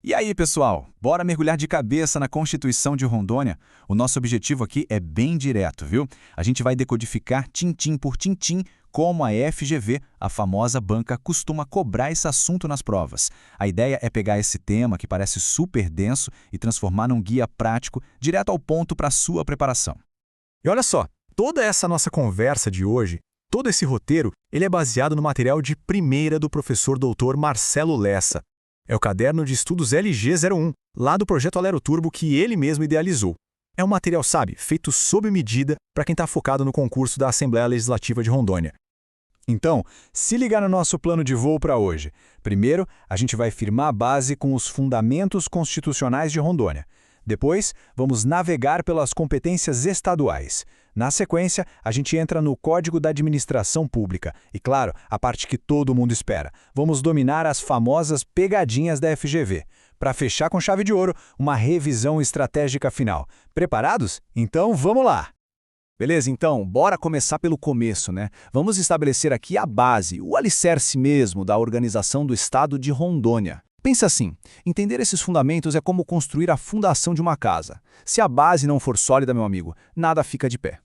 E aí, pessoal, bora mergulhar de cabeça na Constituição de Rondônia? O nosso objetivo aqui é bem direto, viu? A gente vai decodificar tintim por tintim como a FGV, a famosa banca, costuma cobrar esse assunto nas provas. A ideia é pegar esse tema, que parece super denso, e transformar num guia prático, direto ao ponto para a sua preparação. E olha só, toda essa nossa conversa de hoje, todo esse roteiro, ele é baseado no material de primeira do professor doutor Marcelo Lessa. É o caderno de estudos LG01, lá do projeto Alero Turbo que ele mesmo idealizou. É um material, sabe, feito sob medida para quem está focado no concurso da Assembleia Legislativa de Rondônia. Então, se ligar no nosso plano de voo para hoje. Primeiro, a gente vai firmar a base com os fundamentos constitucionais de Rondônia. Depois, vamos navegar pelas competências estaduais. Na sequência, a gente entra no Código da Administração Pública. E, claro, a parte que todo mundo espera. Vamos dominar as famosas pegadinhas da FGV. Para fechar com chave de ouro, uma revisão estratégica final. Preparados? Então, vamos lá! Beleza, então, bora começar pelo começo, né? Vamos estabelecer aqui a base, o alicerce mesmo da organização do Estado de Rondônia. Pensa assim, entender esses fundamentos é como construir a fundação de uma casa. Se a base não for sólida, meu amigo, nada fica de pé.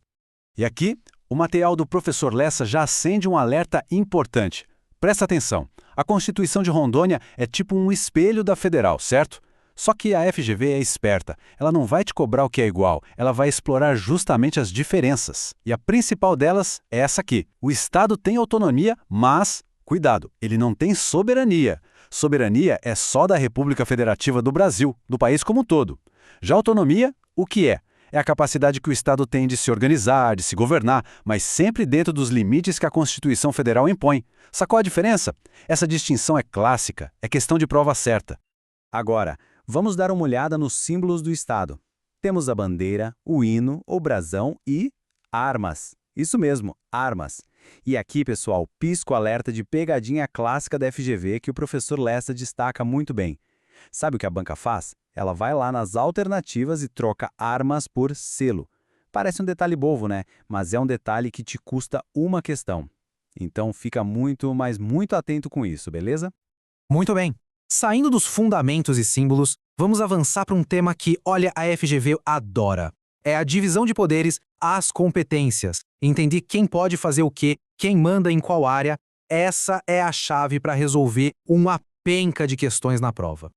E aqui, o material do professor Lessa já acende um alerta importante. Presta atenção, a Constituição de Rondônia é tipo um espelho da Federal, certo? Só que a FGV é esperta, ela não vai te cobrar o que é igual, ela vai explorar justamente as diferenças. E a principal delas é essa aqui, o Estado tem autonomia, mas, cuidado, ele não tem soberania. Soberania é só da República Federativa do Brasil, do país como um todo. Já autonomia, o que é? É a capacidade que o Estado tem de se organizar, de se governar, mas sempre dentro dos limites que a Constituição Federal impõe. Sacou a diferença? Essa distinção é clássica, é questão de prova certa. Agora, vamos dar uma olhada nos símbolos do Estado. Temos a bandeira, o hino, o brasão e armas. Isso mesmo, armas. E aqui, pessoal, pisco alerta de pegadinha clássica da FGV que o professor Lessa destaca muito bem. Sabe o que a banca faz? Ela vai lá nas alternativas e troca armas por selo. Parece um detalhe bobo, né? Mas é um detalhe que te custa uma questão. Então fica muito, mas muito atento com isso, beleza? Muito bem. Saindo dos fundamentos e símbolos, vamos avançar para um tema que, olha, a FGV adora. É a divisão de poderes, as competências. Entender quem pode fazer o quê, quem manda em qual área. Essa é a chave para resolver uma penca de questões na prova.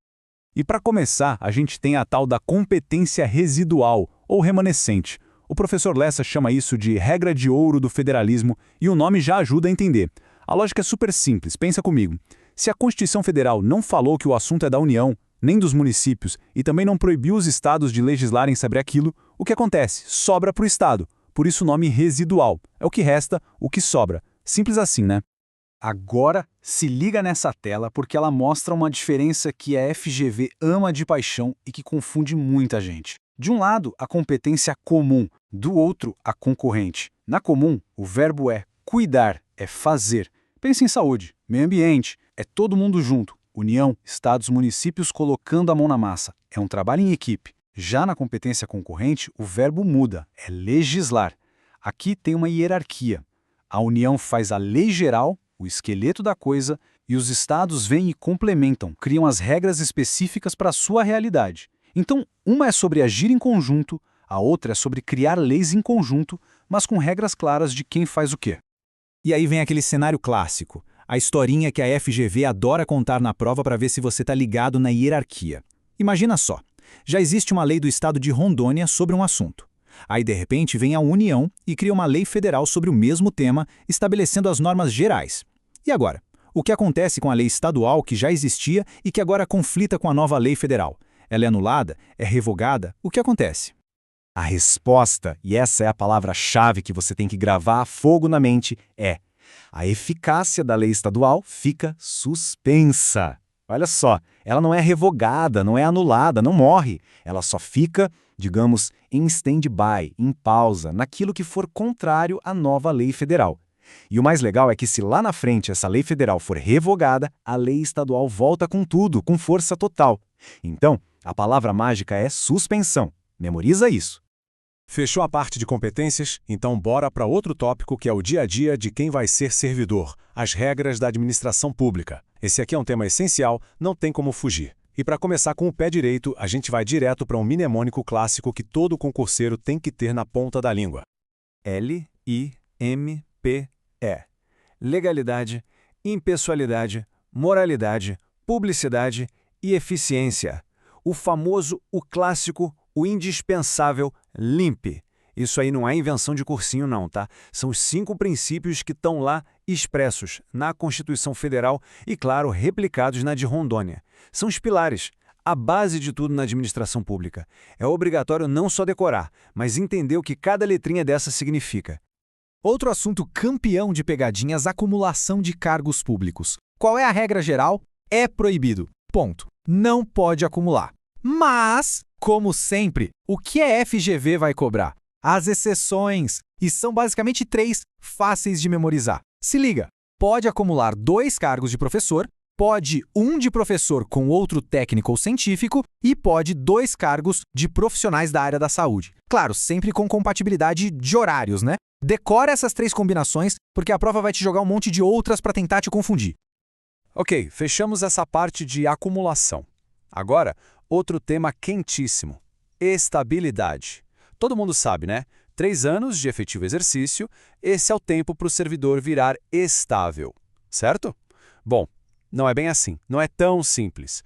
E para começar, a gente tem a tal da competência residual, ou remanescente. O professor Lessa chama isso de regra de ouro do federalismo e o nome já ajuda a entender. A lógica é super simples, pensa comigo. Se a Constituição Federal não falou que o assunto é da União, nem dos municípios, e também não proibiu os estados de legislarem sobre aquilo, o que acontece? Sobra para o Estado. Por isso o nome residual. É o que resta, o que sobra. Simples assim, né? Agora, se liga nessa tela porque ela mostra uma diferença que a FGV ama de paixão e que confunde muita gente. De um lado, a competência comum, do outro, a concorrente. Na comum, o verbo é cuidar, é fazer. Pense em saúde, meio ambiente, é todo mundo junto. União, estados, municípios colocando a mão na massa. É um trabalho em equipe. Já na competência concorrente, o verbo muda, é legislar. Aqui tem uma hierarquia. A União faz a lei geral, o esqueleto da coisa, e os estados vêm e complementam, criam as regras específicas para a sua realidade. Então, uma é sobre agir em conjunto, a outra é sobre criar leis em conjunto, mas com regras claras de quem faz o quê. E aí vem aquele cenário clássico, a historinha que a FGV adora contar na prova para ver se você está ligado na hierarquia. Imagina só, já existe uma lei do estado de Rondônia sobre um assunto. Aí, de repente, vem a União e cria uma lei federal sobre o mesmo tema, estabelecendo as normas gerais. E agora? O que acontece com a lei estadual que já existia e que agora conflita com a nova lei federal? Ela é anulada? É revogada? O que acontece? A resposta, e essa é a palavra-chave que você tem que gravar a fogo na mente, é: a eficácia da lei estadual fica suspensa. Olha só, ela não é revogada, não é anulada, não morre. Ela só fica, digamos, em stand-by, em pausa, naquilo que for contrário à nova lei federal. E o mais legal é que se lá na frente essa lei federal for revogada, a lei estadual volta com tudo, com força total. Então, a palavra mágica é suspensão. Memoriza isso. Fechou a parte de competências? Então bora para outro tópico que é o dia a dia de quem vai ser servidor, as regras da administração pública. Esse aqui é um tema essencial, não tem como fugir. E para começar com o pé direito, a gente vai direto para um mnemônico clássico que todo concurseiro tem que ter na ponta da língua. L-I-M-P-E. Legalidade, impessoalidade, moralidade, publicidade e eficiência. O famoso, o clássico, o indispensável LIMP. Isso aí não é invenção de cursinho não, tá? São os 5 princípios que estão lá expressos na Constituição Federal e, claro, replicados na de Rondônia. São os pilares, a base de tudo na administração pública. É obrigatório não só decorar, mas entender o que cada letrinha dessa significa. Outro assunto campeão de pegadinhas: acumulação de cargos públicos. Qual é a regra geral? É proibido. Ponto. Não pode acumular. Mas, como sempre, o que a FGV vai cobrar? As exceções. E são basicamente 3, fáceis de memorizar. Se liga, pode acumular 2 cargos de professor, pode 1 de professor com outro técnico ou científico e pode 2 cargos de profissionais da área da saúde. Claro, sempre com compatibilidade de horários, né? Decora essas 3 combinações, porque a prova vai te jogar um monte de outras para tentar te confundir. Ok, fechamos essa parte de acumulação. Agora, outro tema quentíssimo: estabilidade. Todo mundo sabe, né? 3 anos de efetivo exercício, esse é o tempo para o servidor virar estável, certo? Bom, não é bem assim, não é tão simples.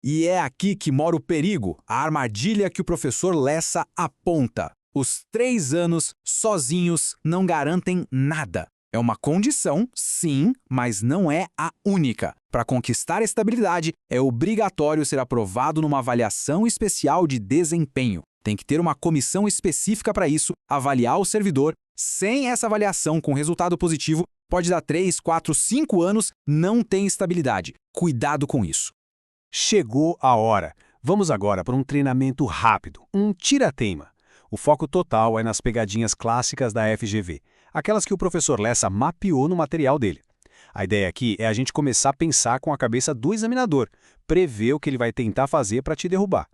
E é aqui que mora o perigo, a armadilha que o professor Lessa aponta. Os 3 anos sozinhos não garantem nada. É uma condição, sim, mas não é a única. Para conquistar a estabilidade, é obrigatório ser aprovado numa avaliação especial de desempenho. Tem que ter uma comissão específica para isso, avaliar o servidor. Sem essa avaliação com resultado positivo, pode dar 3, 4, 5 anos, não tem estabilidade. Cuidado com isso. Chegou a hora. Vamos agora para um treinamento rápido, um tira-teima. O foco total é nas pegadinhas clássicas da FGV, aquelas que o professor Lessa mapeou no material dele. A ideia aqui é a gente começar a pensar com a cabeça do examinador, prever o que ele vai tentar fazer para te derrubar.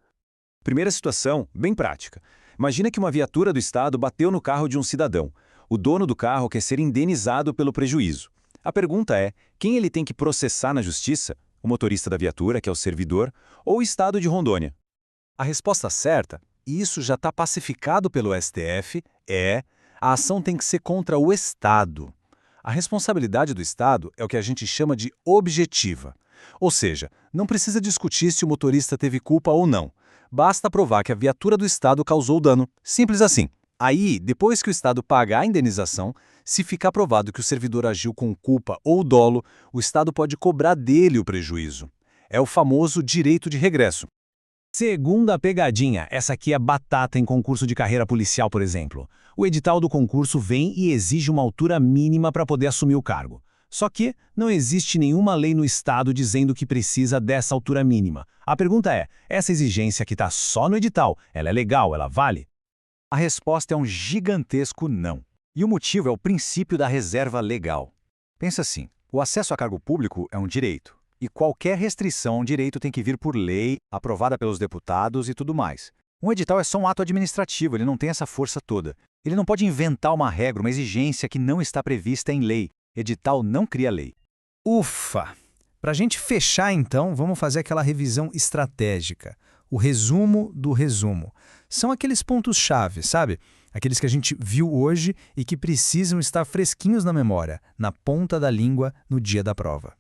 Primeira situação, bem prática. Imagina que uma viatura do Estado bateu no carro de um cidadão. O dono do carro quer ser indenizado pelo prejuízo. A pergunta é, quem ele tem que processar na justiça? O motorista da viatura, que é o servidor, ou o Estado de Rondônia? A resposta certa, e isso já está pacificado pelo STF, é: a ação tem que ser contra o Estado. A responsabilidade do Estado é o que a gente chama de objetiva. Ou seja, não precisa discutir se o motorista teve culpa ou não. Basta provar que a viatura do Estado causou dano. Simples assim. Aí, depois que o Estado pagar a indenização, se ficar provado que o servidor agiu com culpa ou dolo, o Estado pode cobrar dele o prejuízo. É o famoso direito de regresso. Segunda pegadinha, essa aqui é batata em concurso de carreira policial, por exemplo. O edital do concurso vem e exige uma altura mínima para poder assumir o cargo. Só que não existe nenhuma lei no Estado dizendo que precisa dessa altura mínima. A pergunta é, essa exigência que está só no edital, ela é legal, ela vale? A resposta é um gigantesco não. E o motivo é o princípio da reserva legal. Pensa assim, o acesso a cargo público é um direito. E qualquer restrição a um direito tem que vir por lei, aprovada pelos deputados e tudo mais. Um edital é só um ato administrativo, ele não tem essa força toda. Ele não pode inventar uma regra, uma exigência que não está prevista em lei. Edital não cria lei. Ufa! Para a gente fechar, então, vamos fazer aquela revisão estratégica. O resumo do resumo. São aqueles pontos-chave, sabe? Aqueles que a gente viu hoje e que precisam estar fresquinhos na memória, na ponta da língua, no dia da prova.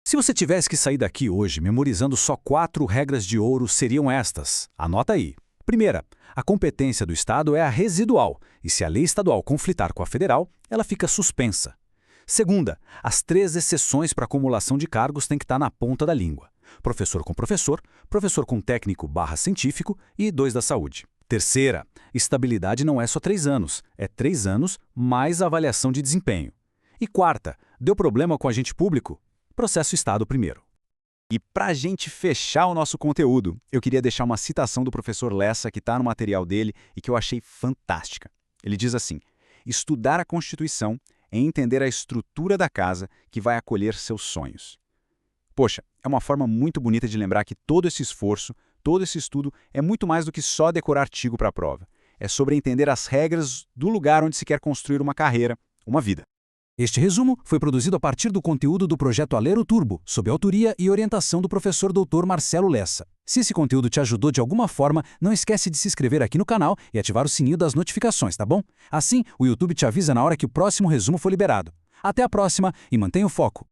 Se você tivesse que sair daqui hoje memorizando só 4 regras de ouro, seriam estas. Anota aí. Primeira, a competência do Estado é a residual, e se a lei estadual conflitar com a federal, ela fica suspensa. Segunda, as 3 exceções para acumulação de cargos têm que estar na ponta da língua. Professor com técnico/científico e 2 da saúde. Terceira, estabilidade não é só 3 anos, é 3 anos mais avaliação de desempenho. E quarta, deu problema com agente público? Processo Estado primeiro. E para a gente fechar o nosso conteúdo, eu queria deixar uma citação do professor Lessa que está no material dele e que eu achei fantástica. Ele diz assim: estudar a Constituição é entender a estrutura da casa que vai acolher seus sonhos. Poxa, é uma forma muito bonita de lembrar que todo esse esforço, todo esse estudo é muito mais do que só decorar artigo para a prova. É sobre entender as regras do lugar onde se quer construir uma carreira, uma vida. Este resumo foi produzido a partir do conteúdo do projeto Alero Turbo, sob autoria e orientação do professor Dr. Marcelo Lessa. Se esse conteúdo te ajudou de alguma forma, não esquece de se inscrever aqui no canal e ativar o sininho das notificações, tá bom? Assim, o YouTube te avisa na hora que o próximo resumo for liberado. Até a próxima e mantenha o foco!